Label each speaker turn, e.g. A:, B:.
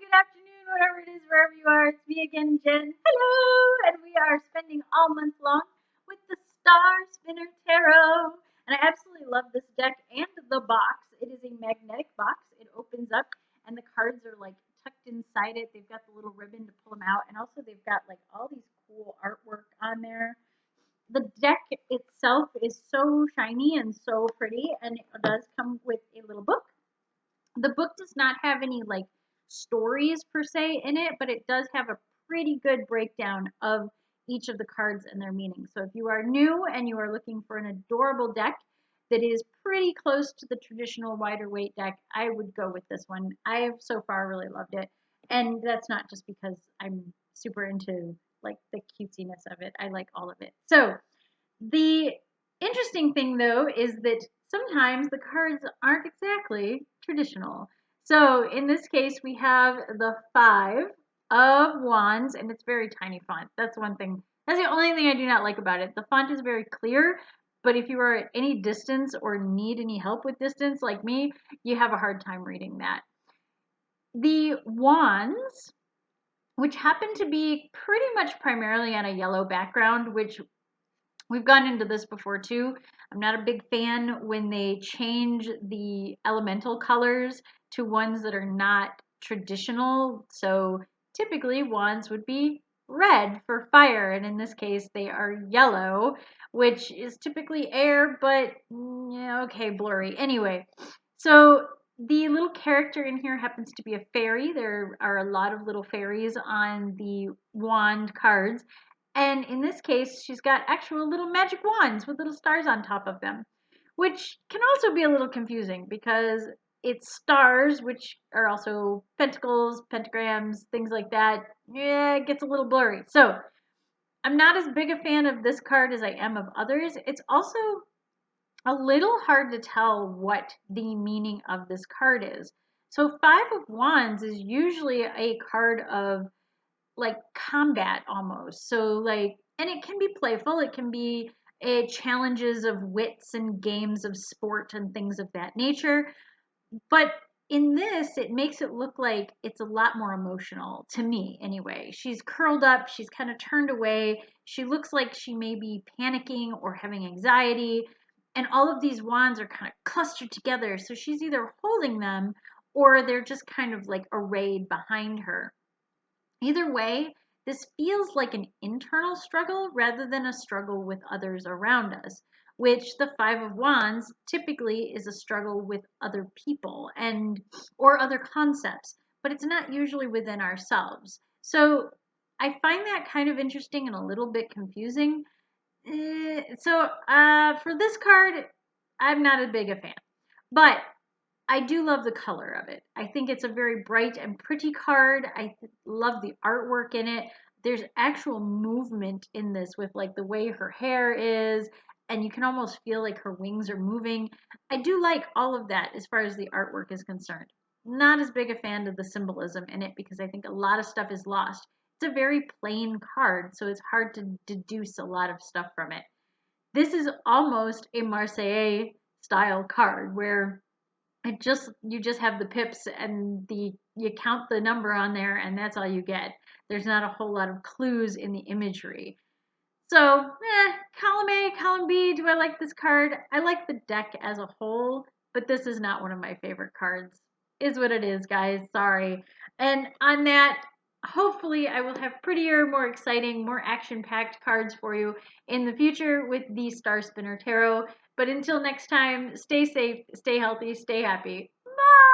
A: good afternoon, whatever it is, wherever you are. It's me again, Jen. Hello! And we are spending all month long with the Star Spinner Tarot. And I absolutely love this deck and the box. It is a magnetic box. It opens up and the cards are like tucked inside it. They've got the little ribbon to pull them out. And also they've got like all these cool artwork on there. The deck itself is so shiny and so pretty, and it does come with a little book. The book does not have any like stories per se in it, but it does have a pretty good breakdown of each of the cards and their meaning. So if you are new and you are looking for an adorable deck that is pretty close to the traditional wider weight deck, I would go with this one. I've so far really loved it. And that's not just because I'm super into like the cutesiness of it. I like all of it. So the interesting thing though is that sometimes the cards aren't exactly traditional. So in this case, we have the Five of Wands, and it's very tiny font. That's one thing. That's the only thing I do not like about it. The font is very clear, but if you are at any distance or need any help with distance like me, you have a hard time reading that. The Wands, which happen to be pretty much primarily on a yellow background, which we've gone into this before too. I'm not a big fan when they change the elemental colors to ones that are not traditional. So typically wands would be red for fire, and in this case they are yellow, which is typically air, but yeah, okay, blurry. Anyway, so the little character in here happens to be a fairy. There are a lot of little fairies on the wand cards. And in this case, she's got actual little magic wands with little stars on top of them, which can also be a little confusing because it's stars, which are also pentacles, pentagrams, things like that. Yeah, it gets a little blurry. So I'm not as big a fan of this card as I am of others. It's also a little hard to tell what the meaning of this card is. So Five of Wands is usually a card of like combat almost. So like, and it can be playful. It can be challenges of wits and games of sport and things of that nature. But in this, it makes it look like it's a lot more emotional to me anyway. She's curled up. She's kind of turned away. She looks like she may be panicking or having anxiety. And all of these wands are kind of clustered together. So she's either holding them or they're just kind of like arrayed behind her. Either way, this feels like an internal struggle rather than a struggle with others around us, which the Five of Wands typically is a struggle with other people and or other concepts, but it's not usually within ourselves. So I find that kind of interesting and a little bit confusing. For this card, I'm not as big a fan, but I do love the color of it. I think it's a very bright and pretty card. Love the artwork in it. There's actual movement in this with like the way her hair is, and you can almost feel like her wings are moving. I do like all of that as far as the artwork is concerned. Not as big a fan of the symbolism in it because I think a lot of stuff is lost. It's a very plain card, so it's hard to deduce a lot of stuff from it. This is almost a Marseille style card where you just have the pips and you count the number on there and that's all you get. There's not a whole lot of clues in the imagery. So, column A, column B, do I like this card? I like the deck as a whole, but this is not one of my favorite cards. Is what it is, guys. Sorry. And on that, hopefully I will have prettier, more exciting, more action-packed cards for you in the future with the Star Spinner Tarot. But until next time, stay safe, stay healthy, stay happy. Bye!